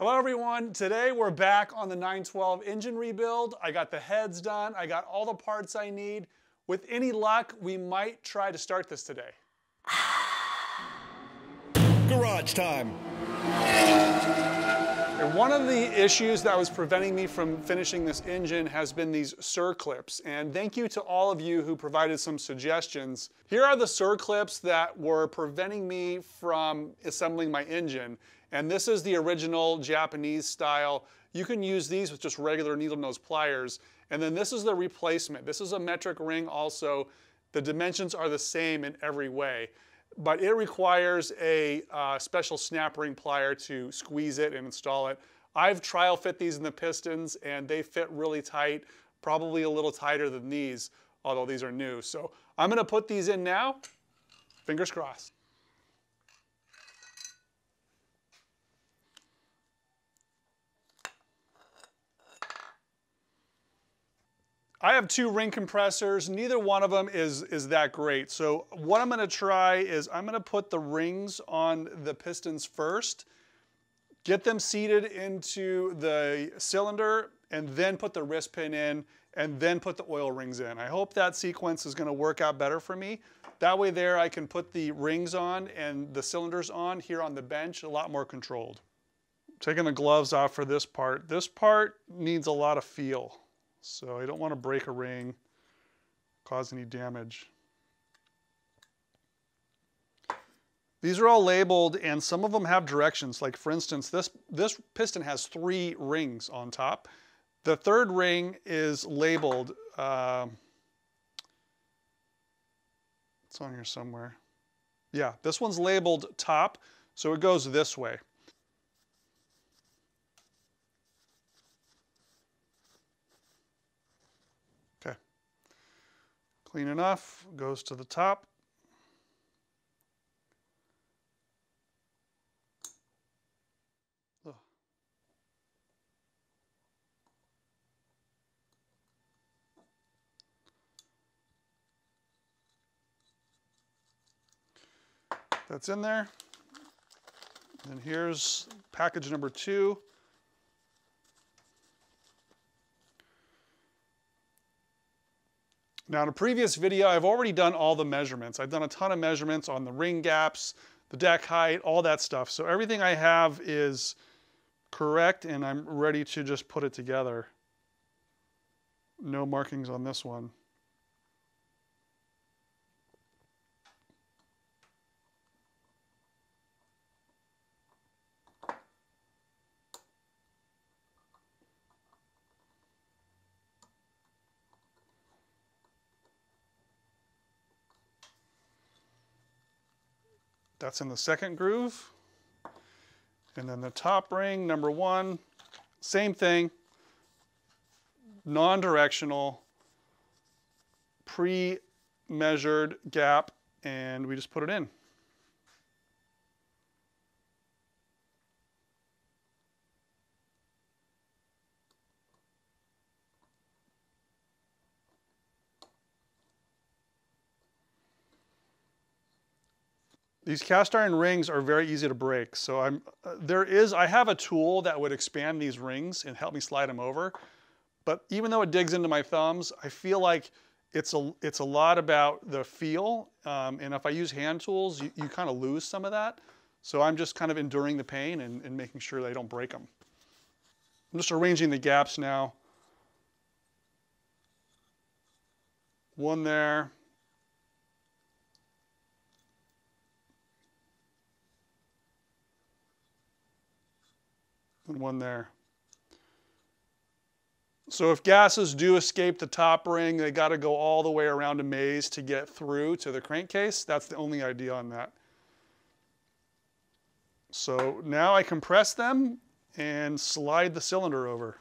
Hello everyone, today we're back on the 912 engine rebuild. I got the heads done, I got all the parts I need. With any luck, we might try to start this today. Garage time. And one of the issues that was preventing me from finishing this engine has been these circlips. And thank you to all of you who provided some suggestions. Here are the circlips that were preventing me from assembling my engine. And this is the original Japanese style. You can use these with just regular needle nose pliers. And then this is the replacement. This is a metric ring also. The dimensions are the same in every way. But it requires a special snap ring plier to squeeze it and install it. I've trial fit these in the pistons and they fit really tight, probably a little tighter than these, although these are new. So I'm gonna put these in now, fingers crossed. I have two ring compressors. Neither one of them is that great. So what I'm gonna try is I'm gonna put the rings on the pistons first, get them seated into the cylinder, and then put the wrist pin in, and then put the oil rings in. I hope that sequence is gonna work out better for me. That way there I can put the rings on and the cylinders on here on the bench, a lot more controlled. Taking the gloves off for this part. This part needs a lot of feel. So I don't want to break a ring, cause any damage. These are all labeled and some of them have directions. Like for instance, this piston has 3 rings on top. The third ring is labeled, it's on here somewhere. Yeah, this one's labeled top, so it goes this way. Clean enough, goes to the top. Ugh. That's in there. And here's package number 2. Now in a previous video, I've already done all the measurements. I've done a ton of measurements on the ring gaps, the deck height, all that stuff. So everything I have is correct and I'm ready to just put it together. No markings on this one. That's in the second groove. And then the top ring, number 1, same thing, non-directional, pre-measured gap, and we just put it in. These cast iron rings are very easy to break. So I have a tool that would expand these rings and help me slide them over. But even though it digs into my thumbs, I feel like it's a lot about the feel. And if I use hand tools, you kind of lose some of that. So I'm just kind of enduring the pain and making sure they don't break them. I'm just arranging the gaps now. One there. And one there. So if gases do escape the top ring, they got to go all the way around a maze to get through to the crankcase. That's the only idea on that. So now I compress them and slide the cylinder over.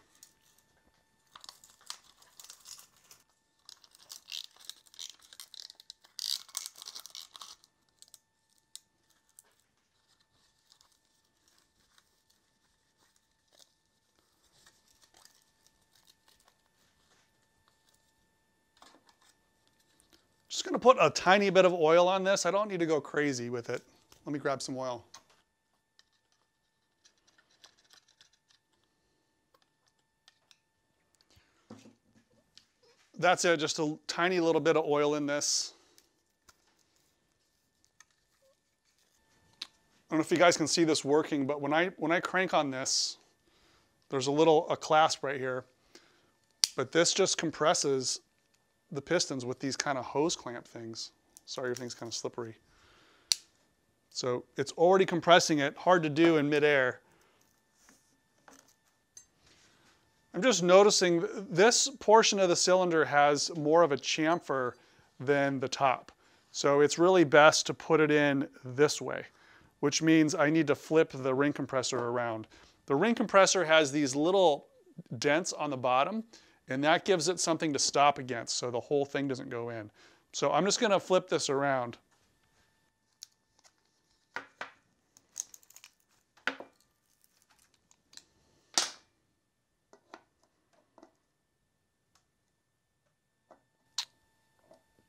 Just going to put a tiny bit of oil on this. I don't need to go crazy with it. Let me grab some oil. that's it, just a tiny little bit of oil in this. I don't know if you guys can see this working, but when I crank on this, there's a clasp right here, but this just compresses the pistons with these kind of hose clamp things. Sorry, everything's kind of slippery. So it's already compressing it, hard to do in midair. I'm just noticing this portion of the cylinder has more of a chamfer than the top. So it's really best to put it in this way, which means I need to flip the ring compressor around. The ring compressor has these little dents on the bottom, and that gives it something to stop against so the whole thing doesn't go in. So I'm just going to flip this around.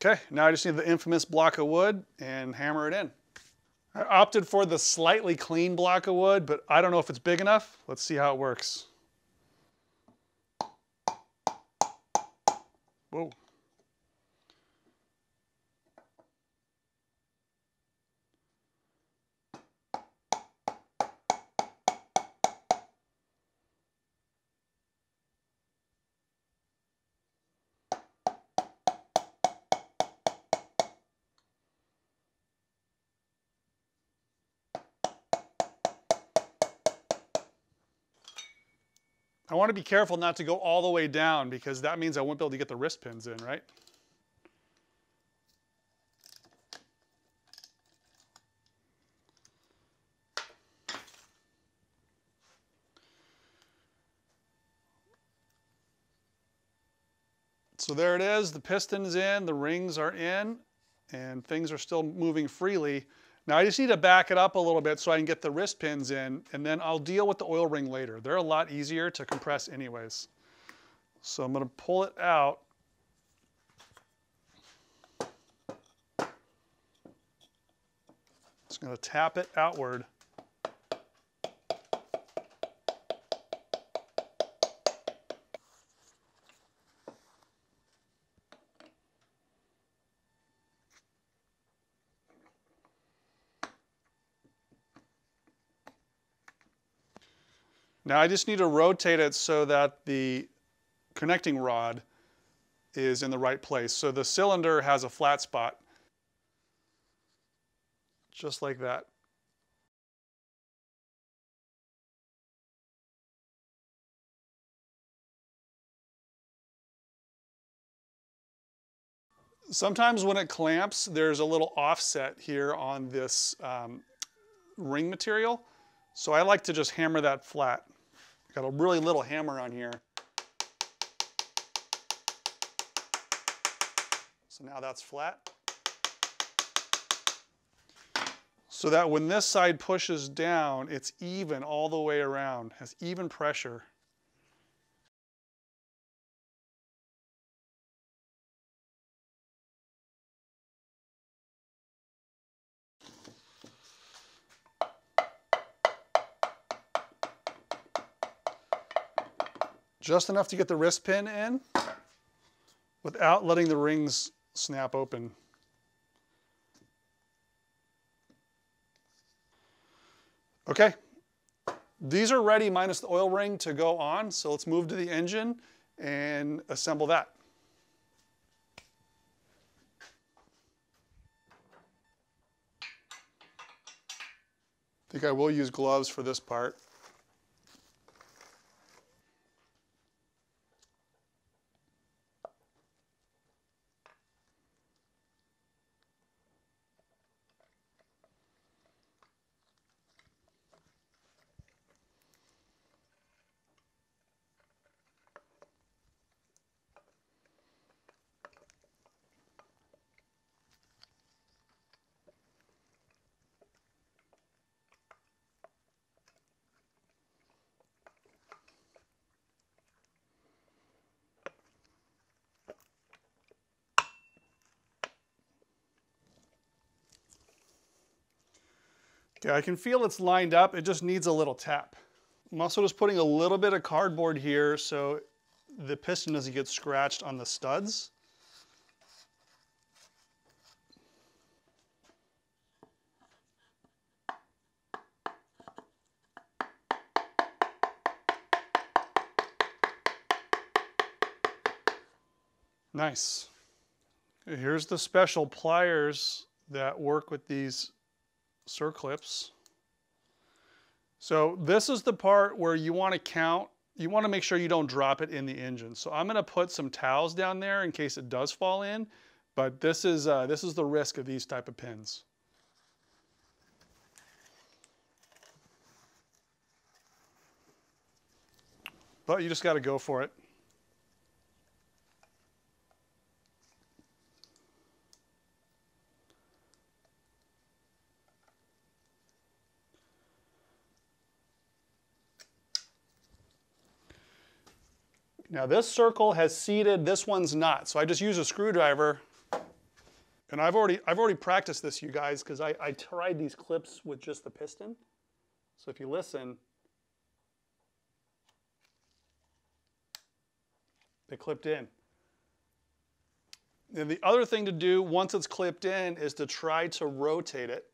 Okay, now I just need the infamous block of wood and hammer it in. I opted for the slightly clean block of wood, but I don't know if it's big enough. Let's see how it works. Whoa. I want to be careful not to go all the way down because that means I won't be able to get the wrist pins in, right? So there it is, the piston's in, the rings are in, and things are still moving freely. Now I just need to back it up a little bit so I can get the wrist pins in, and then I'll deal with the oil ring later. They're a lot easier to compress anyways. So I'm going to pull it out. Just going to tap it outward. Now I just need to rotate it so that the connecting rod is in the right place. So the cylinder has a flat spot, just like that. Sometimes when it clamps, there's a little offset here on this ring material. So I like to just hammer that flat. Got a really little hammer on here. So now that's flat. So that when this side pushes down, it's even all the way around, has even pressure. Just enough to get the wrist pin in without letting the rings snap open. Okay, these are ready minus the oil ring to go on, so let's move to the engine and assemble that. I think I will use gloves for this part. Okay, I can feel it's lined up. It just needs a little tap. I'm also just putting a little bit of cardboard here so the piston doesn't get scratched on the studs. Nice. Here's the special pliers that work with these circlips. So this is the part where you want to count, you want to make sure you don't drop it in the engine. So I'm going to put some towels down there in case it does fall in, but this is the risk of these type of pins. But you just got to go for it. Now this circle has seated, this one's not. So I just use a screwdriver, and I've already practiced this, you guys, because I tried these clips with just the piston. So if you listen, they clipped in. And the other thing to do once it's clipped in is to try to rotate it.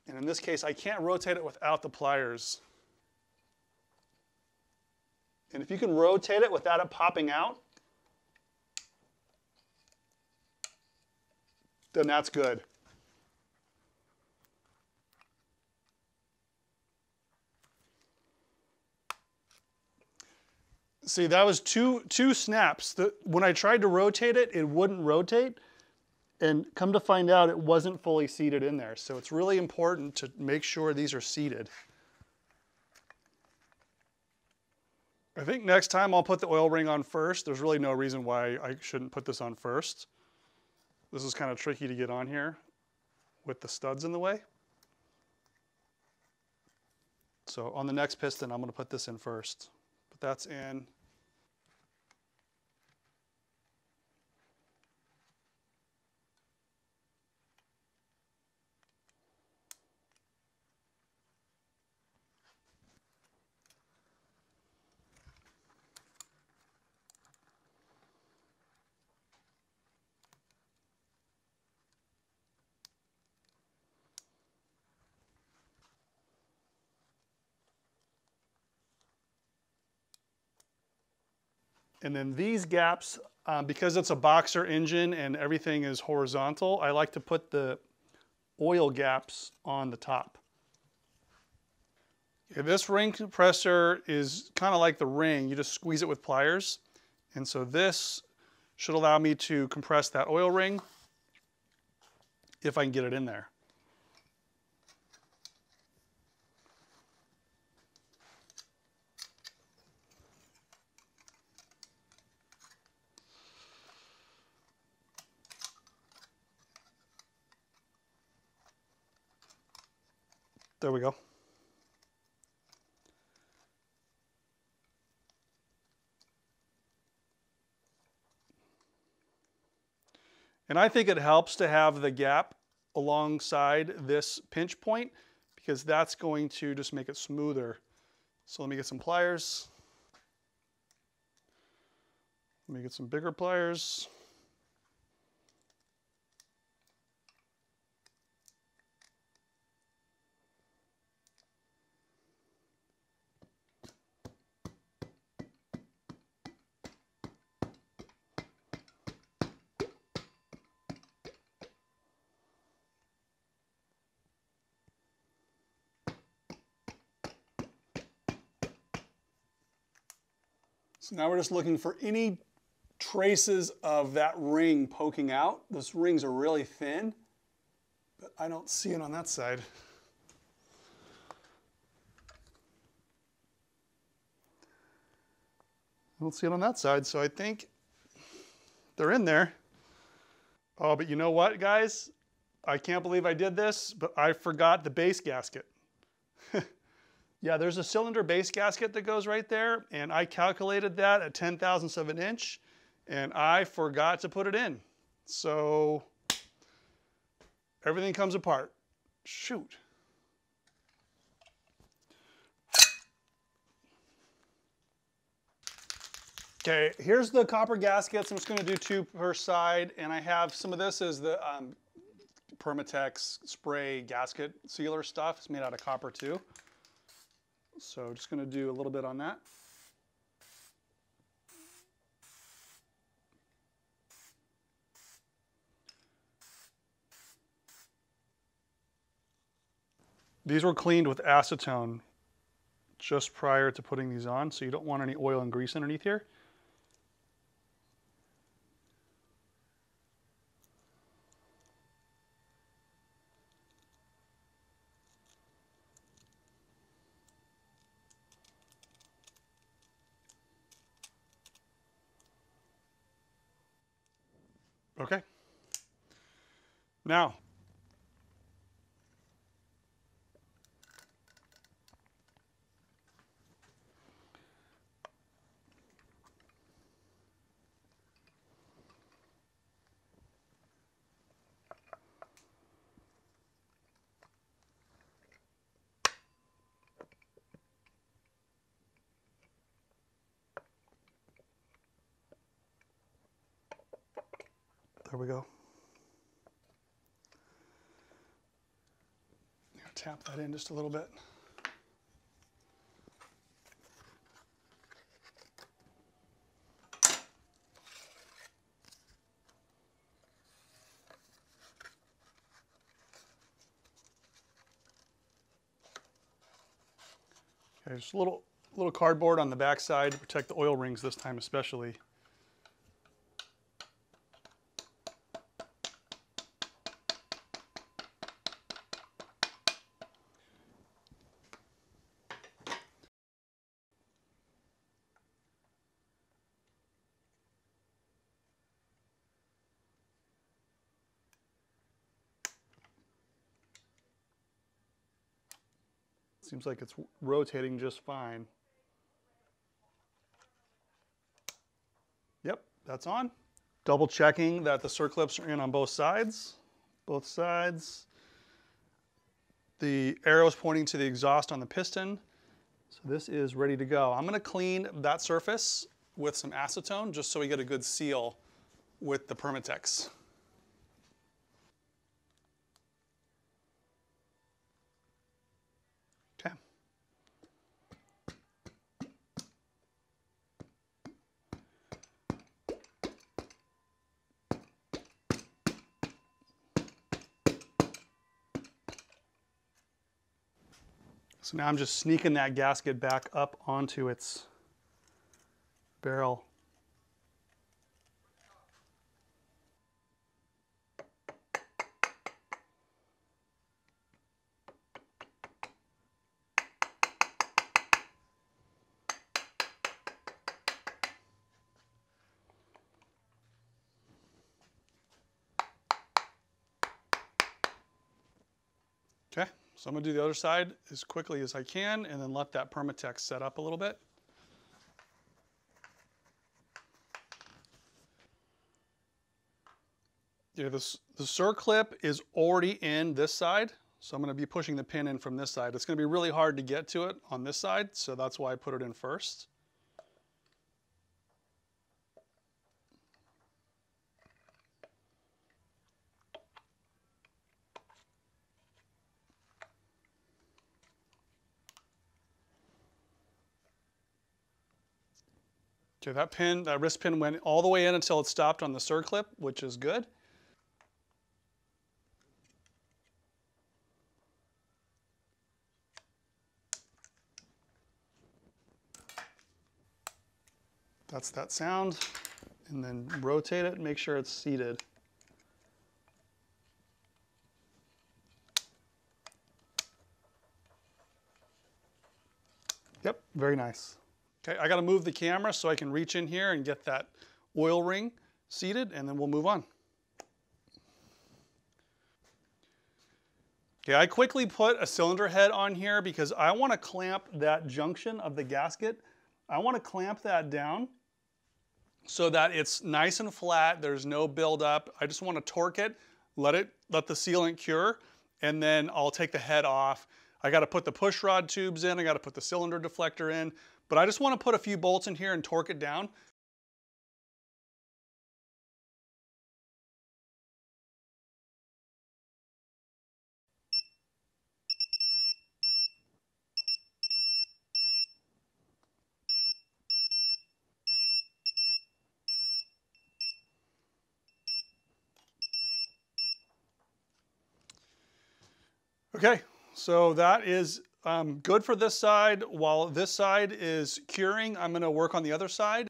And in this case, I can't rotate it without the pliers. And if you can rotate it without it popping out, then that's good. See, that was two snaps. When I tried to rotate it, it wouldn't rotate. And come to find out, it wasn't fully seated in there. So it's really important to make sure these are seated. I think next time I'll put the oil ring on first. There's really no reason why I shouldn't put this on first. This is kind of tricky to get on here with the studs in the way. So on the next piston, I'm going to put this in first. But that's in. And then these gaps, because it's a boxer engine and everything is horizontal, I like to put the oil gaps on the top. Okay, this ring compressor is kind of like the ring. You just squeeze it with pliers. And so this should allow me to compress that oil ring if I can get it in there. There we go. And I think it helps to have the gap alongside this pinch point because that's going to just make it smoother. So let me get some pliers. Let me get some bigger pliers. So now we're just looking for any traces of that ring poking out. Those rings are really thin, but I don't see it on that side. I don't see it on that side, so I think they're in there. Oh, but you know what, guys? I can't believe I did this, but I forgot the base gasket. Yeah, there's a cylinder base gasket that goes right there, and I calculated that at 10,000ths of an inch, and I forgot to put it in. So everything comes apart. Shoot. Okay, here's the copper gaskets. I'm just going to do 2 per side, and I have some of this is the Permatex spray gasket sealer stuff. It's made out of copper too. So just going to do a little bit on that. These were cleaned with acetone just prior to putting these on, so you don't want any oil and grease underneath here. Okay. Now, there we go. Tap that in just a little bit. Okay, just a little cardboard on the back side to protect the oil rings this time especially. Seems like it's rotating just fine. Yep, that's on. Double checking that the circlips are in on both sides. Both sides. The arrow is pointing to the exhaust on the piston. So this is ready to go. I'm going to clean that surface with some acetone just so we get a good seal with the Permatex. Okay. So now I'm just sneaking that gasket back up onto its barrel. Okay, so I'm going to do the other side as quickly as I can and then let that Permatex set up a little bit. Yeah, the circlip is already in this side, so I'm going to be pushing the pin in from this side. It's going to be really hard to get to it on this side, so that's why I put it in first. Okay, that wrist pin went all the way in until it stopped on the circlip, which is good. That's that sound. And then rotate it and make sure it's seated. Yep, very nice. Okay, I gotta move the camera so I can reach in here and get that oil ring seated, and then we'll move on. Okay, I quickly put a cylinder head on here because I wanna clamp that junction of the gasket. I wanna clamp that down so that it's nice and flat, there's no buildup. I just wanna torque it, let the sealant cure, and then I'll take the head off. I gotta put the push rod tubes in, I gotta put the cylinder deflector in, but I just wanna put a few bolts in here and torque it down. Okay, so that is good for this side. While this side is curing, I'm going to work on the other side.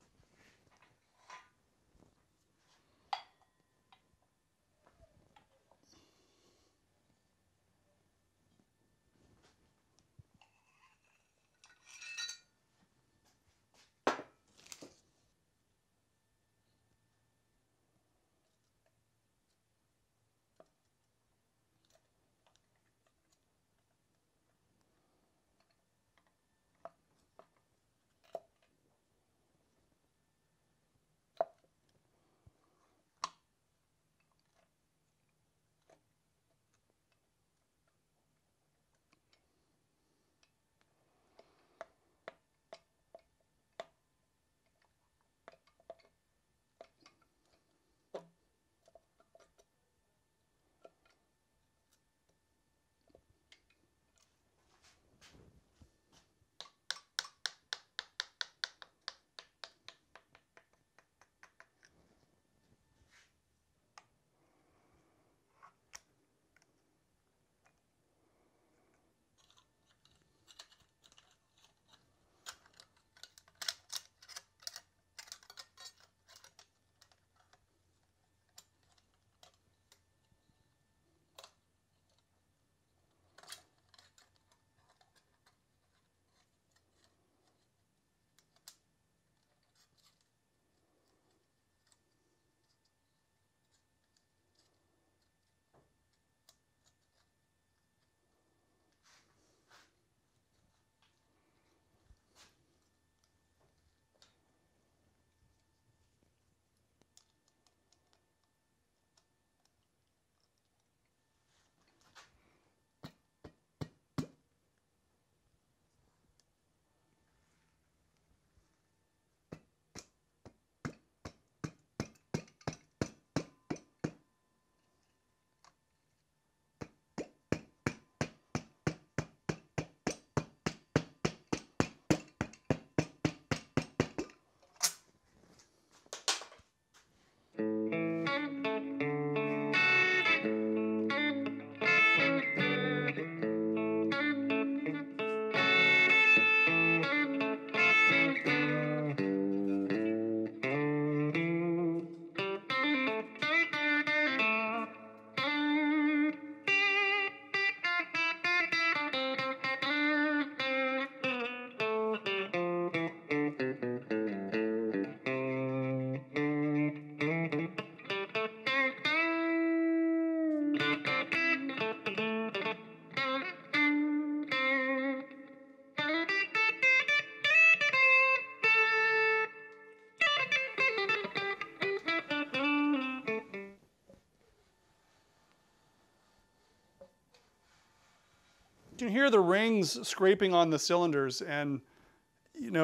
You can hear the rings scraping on the cylinders, and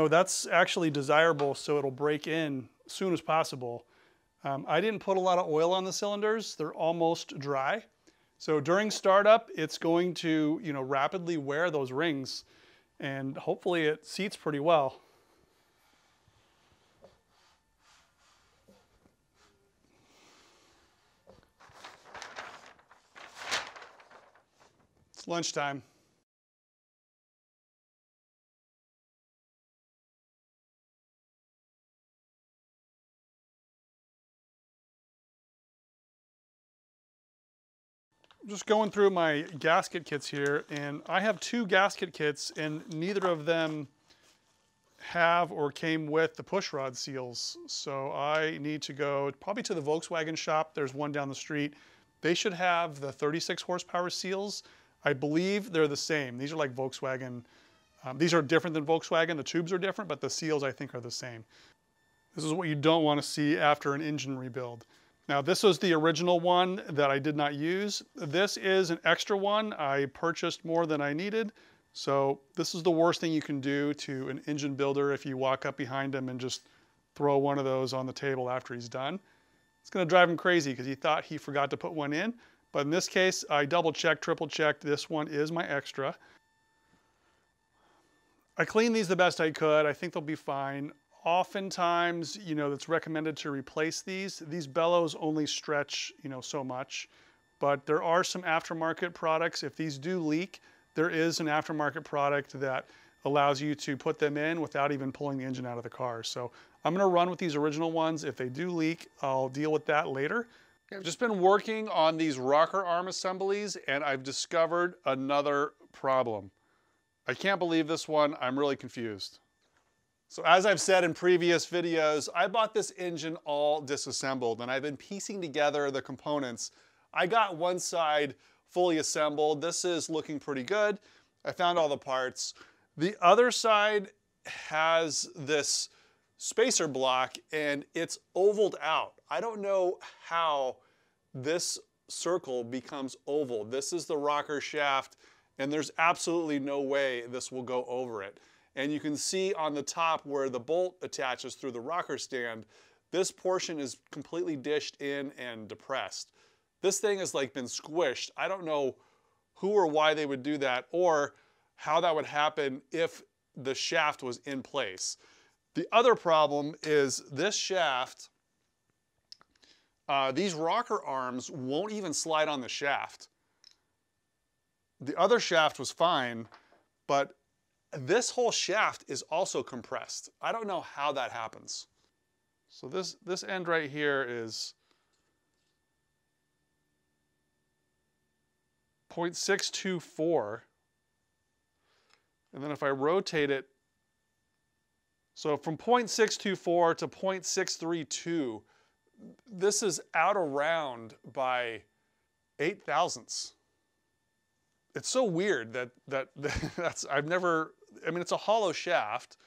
that's actually desirable, so it'll break in as soon as possible. I didn't put a lot of oil on the cylinders. They're almost dry. So during startup, it's going to rapidly wear those rings, and hopefully it seats pretty well. It's lunchtime. Just going through my gasket kits here, and I have 2 gasket kits, and neither of them have or came with the push rod seals. So I need to go probably to the Volkswagen shop. There's one down the street. They should have the 36 horsepower seals. I believe they're the same. These are like Volkswagen. These are different than Volkswagen. The tubes are different, but the seals I think are the same. This is what you don't want to see after an engine rebuild. Now this was the original one that I did not use. This is an extra one. I purchased more than I needed. So this is the worst thing you can do to an engine builder if you walk up behind him and just throw one of those on the table after he's done. It's going to drive him crazy because he thought he forgot to put one in. But in this case, I double checked, triple checked. This one is my extra. I cleaned these the best I could. I think they'll be fine. Oftentimes, it's recommended to replace these. These bellows only stretch, so much. but there are some aftermarket products. If these do leak, there is an aftermarket product that allows you to put them in without even pulling the engine out of the car. So I'm gonna run with these original ones. If they do leak, I'll deal with that later. I've just been working on these rocker arm assemblies and I've discovered another problem. I can't believe this one. I'm really confused. So as I've said in previous videos, I bought this engine all disassembled and I've been piecing together the components. I got one side fully assembled. This is looking pretty good. I found all the parts. The other side has this spacer block and it's ovaled out. I don't know how this circle becomes oval. This is the rocker shaft and there's absolutely no way this will go over it. And you can see on the top where the bolt attaches through the rocker stand, this portion is completely dished in and depressed. This thing has like been squished. I don't know who or why they would do that or how that would happen if the shaft was in place. The other problem is this shaft, these rocker arms won't even slide on the shaft. The other shaft was fine, but this whole shaft is also compressed. I don't know how that happens. So this end right here is 0.624. And then if I rotate it, so from 0.624 to 0.632, this is out around by 8 thousandths. It's so weird that's, I've never, I mean, it's a hollow shaft,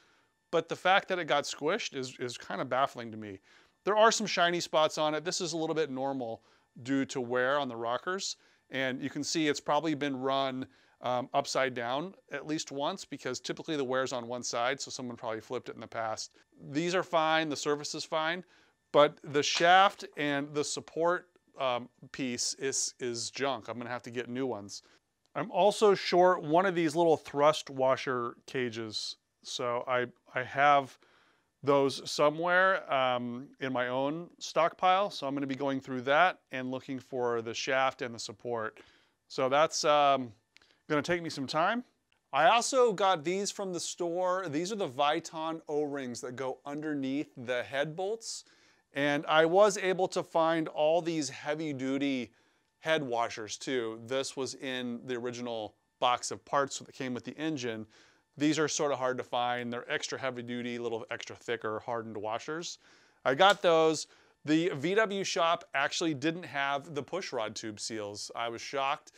but the fact that it got squished is kind of baffling to me. There are some shiny spots on it. This is a little bit normal due to wear on the rockers. And you can see it's probably been run upside down at least once because typically the wear's on one side, so someone probably flipped it in the past. These are fine, the surface is fine, but the shaft and the support piece is junk. I'm gonna have to get new ones. I'm also short one of these little thrust washer cages. So I have those somewhere in my own stockpile. So I'm gonna be going through that and looking for the shaft and the support. So that's gonna take me some time. I also got these from the store. These are the Viton O-Rings that go underneath the head bolts. And I was able to find all these heavy duty head washers too. This was in the original box of parts that came with the engine. These are sort of hard to find. They're extra heavy duty, a little extra thicker, hardened washers. I got those. The VW shop actually didn't have the push rod tube seals. I was shocked.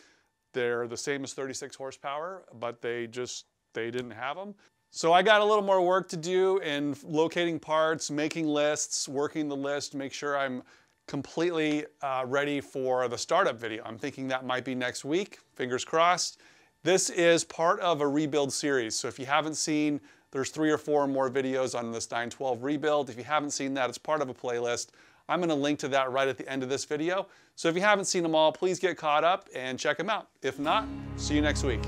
They're the same as 36 horsepower, but they didn't have them. So I got a little more work to do in locating parts, making lists, working the list, make sure I'm completely ready for the startup video. I'm thinking that might be next week, fingers crossed. This is part of a rebuild series. So if you haven't seen, there's 3 or 4 more videos on this 912 rebuild. If you haven't seen that, it's part of a playlist. I'm gonna link to that right at the end of this video. So if you haven't seen them all, please get caught up and check them out. If not, see you next week.